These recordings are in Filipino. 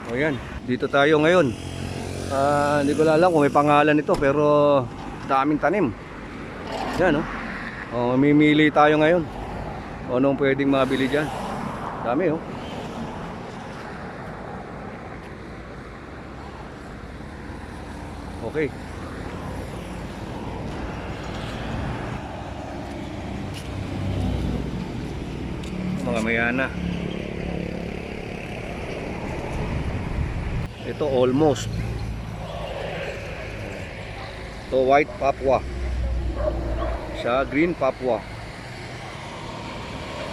O yan, dito tayo ngayon. Hindi ko alam kung may pangalan ito pero daming tanim. Yan, oh. Mamimili tayo ngayon. O anong pwedeng mabili dyan. Dami, oh. Okay. Mga mayana. Ito almost. Ito white papua. Siya green papua.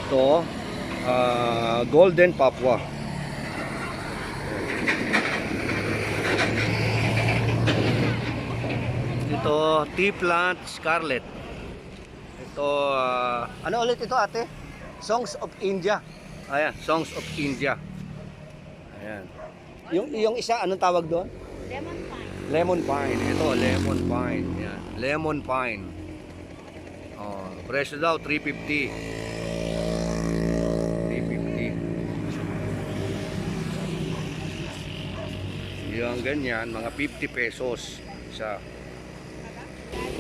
Ito golden papua. Ito tea plant scarlet. Ito ano ulit ito ate? Songs of India. Ayan, Songs of India. Ayan. Yung isa anong tawag doon? Lemon pine. Lemon pine. Ito lemon pine. Ayan, lemon pine. Oh, presyo daw 350. 350. Yung ganyan, mga 50 pesos isa.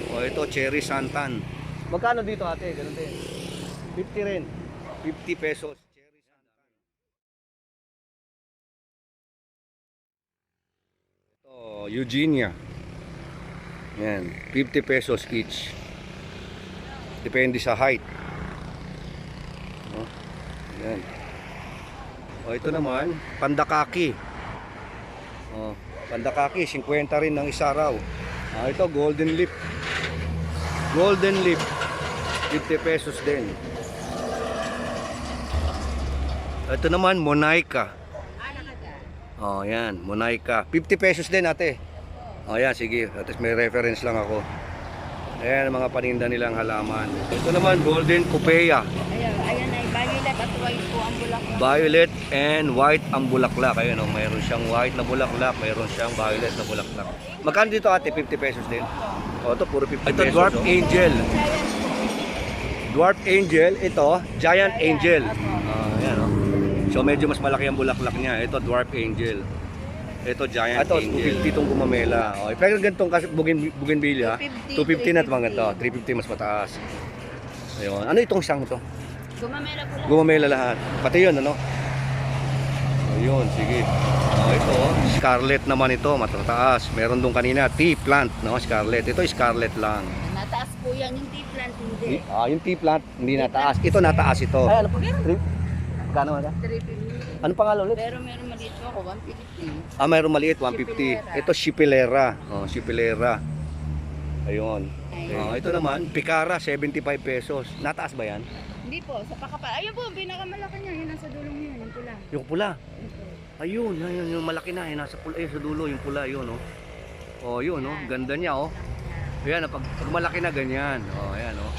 Oh, ito cherry santan. Magkano dito ate? Ganun din. 50 rin. 50 pesos. Cherry santan. Ito, Eugenia. Yan, 50 pesos each. Depende sa height. Oh, yan. Oh, ito naman, pandakaki. Oh, pandakaki, 50 rin ng isa raw. Ito, golden leaf. Golden leaf, 50 pesos din. Ito naman, Monaika. Oh, yan, Monaika. 50 pesos din ate. Oh, yan, sige. At least may reference lang ako. Ayan, mga paninda nilang halaman. Ito naman, golden copea. Ayan ay violet at white po ang bulaklak. Violet and white ang bulaklak. Ayan, oh, mayroon siyang white na bulaklak, mayroon siyang violet na bulaklak. Magkano dito ate? 50 pesos din. Oh, ito puro 50 pesos. Ito, dwarf angel. Dwarf angel, ito, giant angel. Ayan, oh. So medyo mas malaki ang bulaklak niya. Ito dwarf angel. Ito giant angel. 250 itong gumamela. Okay, pero ganitong kasi bougainvillea, 250 na ito mga ito. 350 mas mataas. Ayun. Ano itong siyang ito? Gumamela po lang. Gumamela lahat. Pati yun, ano? Ayun, sige. Ito, scarlet naman ito, matataas. Meron doon kanina, tea plant, no? Scarlet. Ito, scarlet lang. Nataas po yan yung tea plant, hindi. Yung tea plant, hindi nataas. Ito, nataas ito. Ay, ano po? Kano ba? 350. Ano pangalan ulit? Pero meron maliit po ako, 150. Mayroong maliit, 150. Ito, Chipilera. Chipilera. Ayun. Ito naman, Picara, 75 pesos. Nataas ba yan? Hindi po, sa pakapa. Ayun po, pinakamalaki niya. Yun nasa dulong niya, yung pula. Yung pula. Ayun, yung malaki na. Nasa pula, sa dulo, yung pula, yun, oh. Oh, yun, oh. Ganda niya, oh. Ayan, pag malaki na ganyan. Oh, ayan, oh.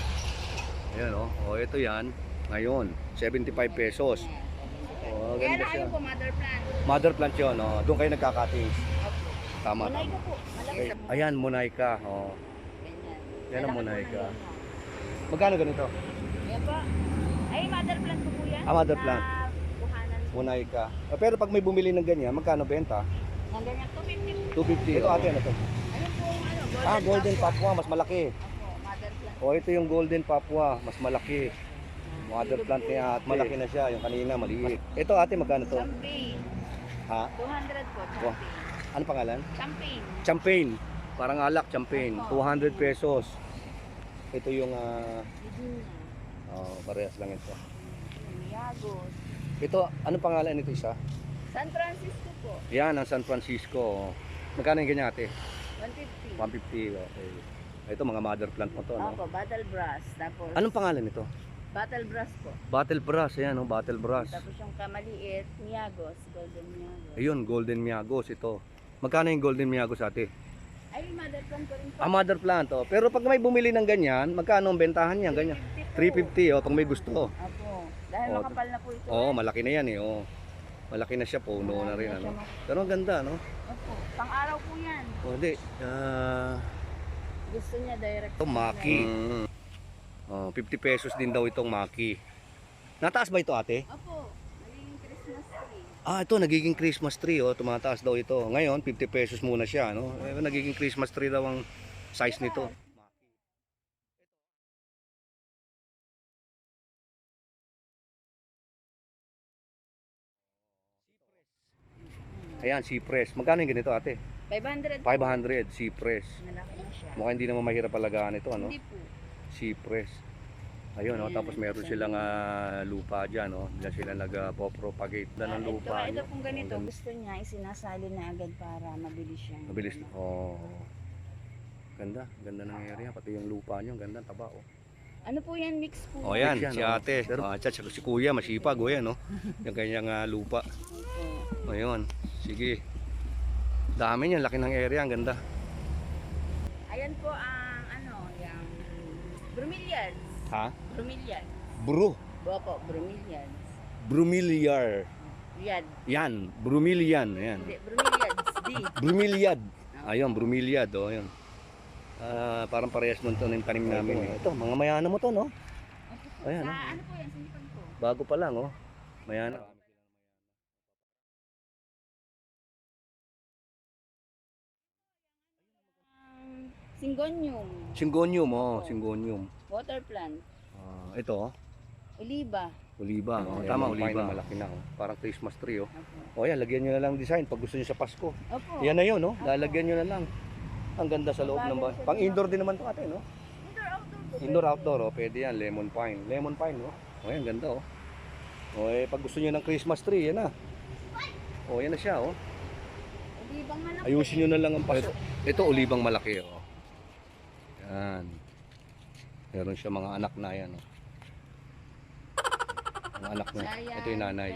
Ayan, oh. Oh, ito yan. Ngayon, 75 pesos. Oh, Kaya ganda na siya. ayun po, mother plant. Mother plant yun, oh. Doon kayo nagkakating. Tama. Malay ko po. Malaki. Ayan, Monaika. Oh. Ganyan. Yan ang Malaki po Monaika. na yun. Magkano ganito? Yan po. Ay, mother plant po po yan. Mother plant. Na buhanan. Monaika. Pero pag may bumili ng ganyan, magkano benta? Ang ganyan, 250. 250. Ito ate, ano to? Ano po, golden Golden Papua, mas malaki. Opo, mother plant. Ito yung Golden Papua, mas malaki. Mother plant niya at malaki na siya. Yung kanina, maliit. Ito ate, magkano to? Champagne. Ha? 200 po, Wow. champagne. Ano pangalan? Champagne. Champagne. Parang alak, champagne. 200 pesos. Ito yung, Medina. parehas lang ito. Miagos. Ito, anong pangalan nito isa? San Francisco po. Yan, ang San Francisco. Magkano yung ganyan ate? 150. 150, okay. Ito, mga mother plant mo to, no? Opo, battle brass. Tapos, Anong pangalan nito? battle brass po. Battle Brass, ayan, battle brass. Tapos yung kamaliit, Miagos, golden Miagos. Ayun, Golden Miagos ito. Magkano yung Golden Miagos ate? Ay, mother plant ko rin po. Mother plant, oh. Pero pag may bumili ng ganyan, magkano ang bentahan niya? Ganyan. 350, pag may gusto. Opo. Dahil Oh, makapal na po ito. Malaki na yan, Malaki na siya, puno na rin, ano. Pero ang ganda, no? Opo. Pang-araw po yan. Hindi. Gusto niya direct. Ito, Maki. 50 pesos din daw itong Maki. Nataas ba ito, ate? Opo. Maling Christmas tree. Ito nagiging Christmas tree, oh, tumataas daw ito. Ngayon 50 pesos muna siya, no? Nagiging Christmas tree daw ang size nito. Ayan, cypress. Magkano yung ganito, ate? 500. 500 cypress. Malaki na siya. Mukhang hindi naman mahirap alagaan ito, ano? Hindi po. Cypress. Ayun, oh, Ayan, tapos meron silang lupa diyan, oh. Diyan sila nag-propagate na ng lupa. Ito nyo. pong ganito, Oh, gusto niya, isinasali na agad para mabilis siyang. mabilis. Oh. Ganda, ganda ng area, pati yung lupa niyo, ganda, taba, oh. Ano po yan, mix po? Oh, yan, Yan, si ate. At si kuya, masipag, oh, yan, oh. Yung kanyang lupa. Opo. Ayun, sige. Dami niyan, laki ng area, ang ganda. Ayan po ang yung bromeliads. Ha? Bromeliads. Bro. Bromeliads. Bromeliar. Yad. Yan, bromelian, ayan. Hindi, bromeliads. D. Bromeliad. Ayun, bromeliad, oh, ayun. Parang parehas nun to ng tanim namin. Ito, mga mayana mo to, no? Opo po. Ayan, Sa oh. ano po yan, sinipan po? Bago pa lang, oh. Mayana. Syngonium. Syngonium, oh, syngonium. Water plant. Ito, oh. Oliba. Oliba, oh. Ayan, Tama, yung oliba. pine Malaki na, oh. Parang Christmas tree, oh. Opo. O yan, lagyan nyo na lang design pag gusto nyo sa Pasko. Opo. Yan na yun, no? Lalagyan nyo na lang. Ang ganda sa loob ng bahay. Pang indoor din naman to ate, no? Indoor, outdoor po. Indoor, outdoor, oh. Pwede yan, lemon pine. Lemon pine, no? O yan, ganda, oh. O pag gusto nyo ng Christmas tree, yan na. O yan na siya, oh. Olibang malaki. Ayusin nyo na lang ang paso. Ito, olibang malaki, oh. Yan. Meron siya mga anak na yan, oh. Mga anak na. Ito yung nanay.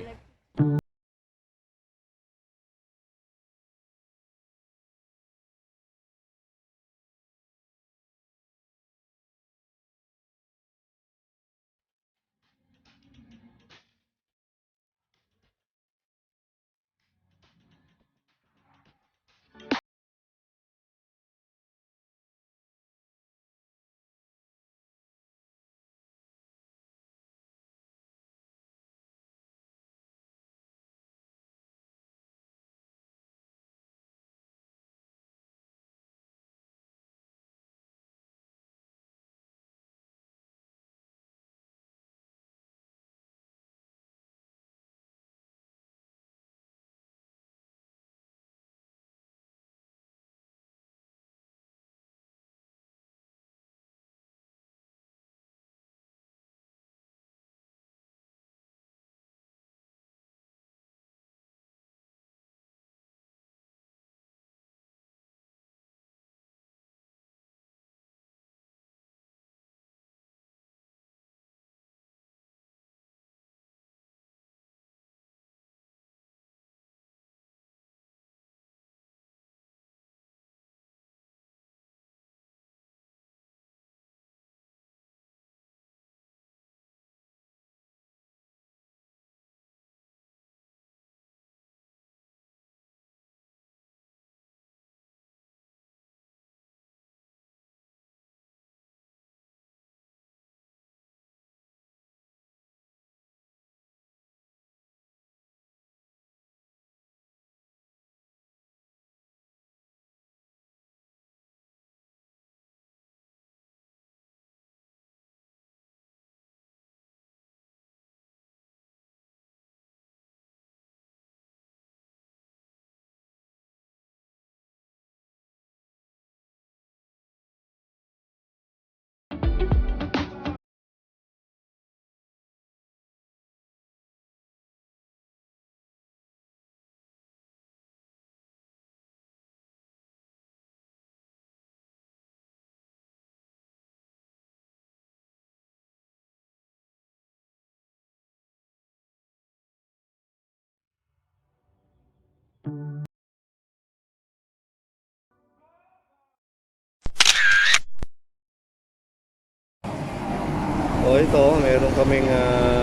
O ito, meron kaming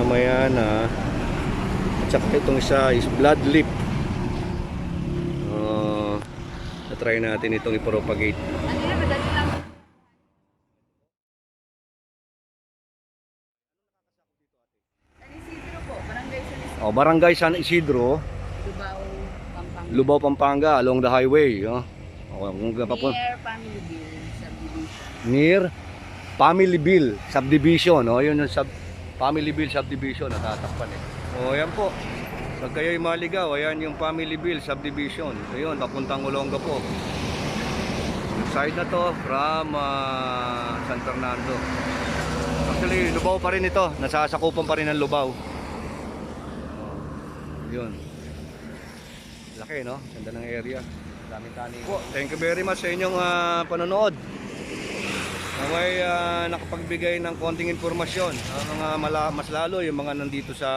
mayana. At saka itong isa is blood leaf. Na-try natin itong i-propagate. Ano yan, madali lang. San Isidro po, barangay San Isidro. Barangay San Isidro. Lubao, Pampanga. Lubao, Pampanga, along the highway. Oh. O, kung Near Family Bill Subdivision. near Familyville Subdivision. O, yun yung Familyville Subdivision, natatakpan eh. O, yan po. Pag kayo'y maligaw, ayan yung Familyville Subdivision. Ayun, papuntang Olongapo. Yung side na to, from San Fernando. Actually, Lubao pa rin ito. Nasasakupan pa rin ng Lubao. Yun. Laki, no? Ganda ng area. Daming tani po. Thank you very much sa inyong panonood. Naway nakapagbigay ng konting informasyon. Mga mas lalo yung mga nandito sa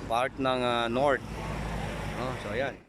part ng north. So, ayan.